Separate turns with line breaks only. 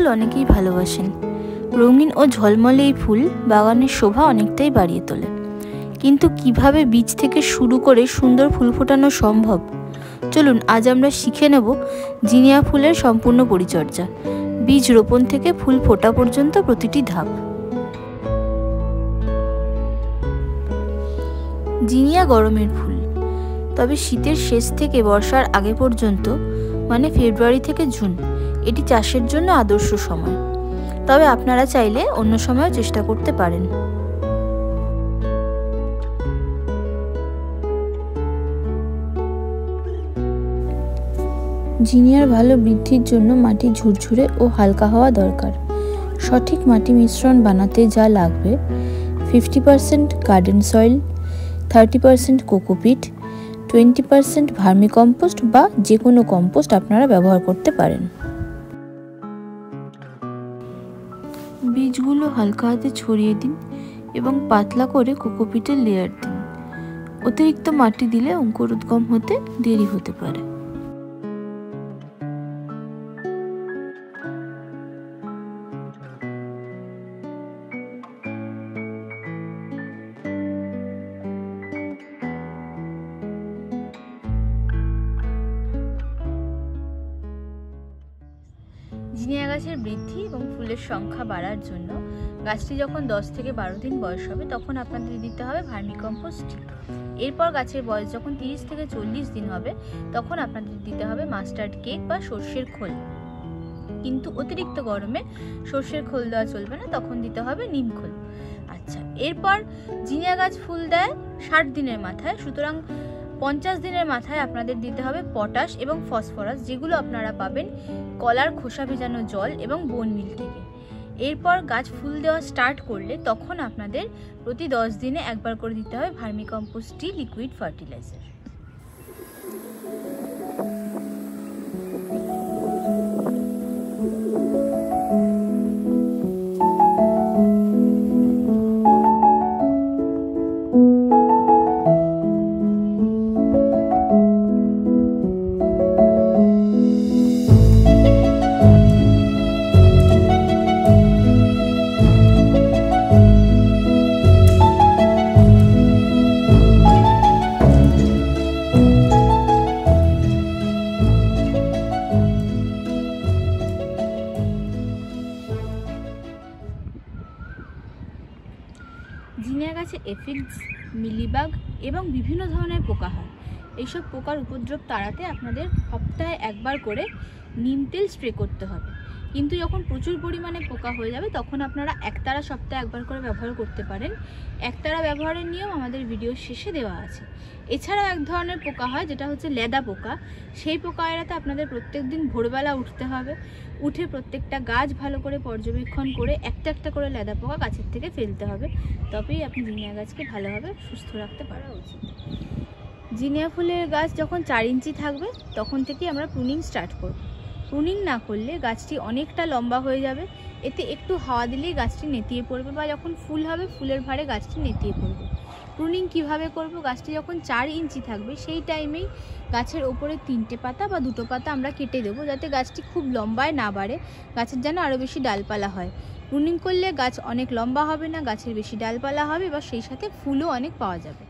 ফুল অনেকেই ভালোবাসেন। রঙিন ও ঝলমলে এই ফুল বাগানের শোভা অনেকটাই বাড়িয়ে তোলে। কিন্তু কিভাবে বীজ থেকে শুরু করে সুন্দর ফুল ফোটানো সম্ভব, চলুন আজ আমরা শিখে নেব জিনিয়া ফুলের সম্পূর্ণ পরিচর্যা, বীজ রোপণ থেকে ফুল ফোটা পর্যন্ত প্রতিটি ধাপ। জিনিয়া গরমের ফুল, তবে শীতের শেষ থেকে বর্ষার আগে পর্যন্ত মানে ফেব্রুয়ারি থেকে জুন এটি চাষের জন্য আদর্শ সময়। তবে আপনারা চাইলে অন্য সময়ও চেষ্টা করতে পারেন। জিনিয়ার ভালো বৃদ্ধির জন্য মাটি ঝুরঝুরে ও হালকা হওয়া দরকার। সঠিক মাটি মিশ্রণ বানাতে যা লাগবে 50% গার্ডেন সয়েল, 30% কোকোপিট, 20% ভার্মিকম্পোস্ট বা যে কোনো কম্পোস্ট আপনারা ব্যবহার করতে পারেন। বীজগুলো হালকা হাতে ছড়িয়ে দিন এবং পাতলা করে কোকোপিটের লেয়ার দিন। অতিরিক্ত মাটি দিলে অঙ্কুরোদ্গম হতে দেরি হতে পারে। জিনিয়া গাছের বৃদ্ধি এবং ফুলের সংখ্যা বাড়ার জন্য গাছটি যখন 10 থেকে 12 দিন বয়স হবে তখন আপনাদের দিতে হবে ভার্মিকম্পোস্ট। এরপর গাছের বয়স যখন 30 থেকে 40 দিন হবে তখন আপনাদের দিতে হবে মাস্টার্ড কেক বা সর্ষের খোল। কিন্তু অতিরিক্ত গরমে সর্ষের খোল দেওয়া চলবে না, তখন দিতে হবে নিম খোল। আচ্ছা, এরপর জিনিয়া গাছ ফুল দেয় 60 দিনের মাথায়, সুতরাং 50 দিনের মাথায় আপনাদের দিতে হবে পটাশ এবং ফসফরাস, যেগুলো আপনারা পাবেন কলার খোসা ভেজানো জল এবং বোন মিল থেকে। এরপর গাছ ফুল দেওয়া স্টার্ট করলে তখন আপনাদের প্রতি 10 দিনে একবার করে দিতে হবে ভার্মিকম্পোস্ট লিকুইড ফার্টিলাইজার। জিনিয়া গাছে এফিডস, মিলিবাগ এবং বিভিন্ন ধরনের পোকা হয়। এইসব পোকার উপদ্রব তাড়াতে আপনাদের সপ্তাহে একবার করে নিম তেল স্প্রে করতে হবে। কিন্তু যখন প্রচুর পরিমাণে পোকা হয়ে যাবে তখন আপনারা একতারা সপ্তাহে একবার করে ব্যবহার করতে পারেন। একতারা ব্যবহারের নিয়ম আমাদের ভিডিওর শেষে দেওয়া আছে। এছাড়াও এক ধরনের পোকা হয় যেটা হচ্ছে লেদা পোকা। সেই পোকা এড়াতে আপনাদের প্রত্যেক দিন ভোরবেলা উঠতে হবে, উঠে প্রত্যেকটা গাছ ভালো করে পর্যবেক্ষণ করে একটা একটা করে লেদা পোকা গাছের থেকে ফেলতে হবে, তবেই আপনি জিনিয়া গাছকে ভালোভাবে সুস্থ রাখতে পারা উচিত। জিনিয়া ফুলের গাছ যখন 4 ইঞ্চি থাকবে তখন থেকেই আমরা প্রুনিং স্টার্ট করব। প্রুনিং না করলে গাছটি অনেকটা লম্বা হয়ে যাবে, এতে একটু হাওয়া দিলেই গাছটি নেতিয়ে পড়বে বা যখন ফুল হবে ফুলের ভারে গাছটি নেতিয়ে পড়বে। প্রুনিং কিভাবে করব? গাছটি যখন 4 ইঞ্চি থাকবে সেই টাইমেই গাছের ওপরে 3টে পাতা বা 2টো পাতা আমরা কেটে দেবো, যাতে গাছটি খুব লম্বায় না বাড়ে, গাছের যেন আরও বেশি ডালপালা হয়। প্রুনিং করলে গাছ অনেক লম্বা হবে না, গাছের বেশি ডালপালা হবে বা সেই সাথে ফুলও অনেক পাওয়া যাবে।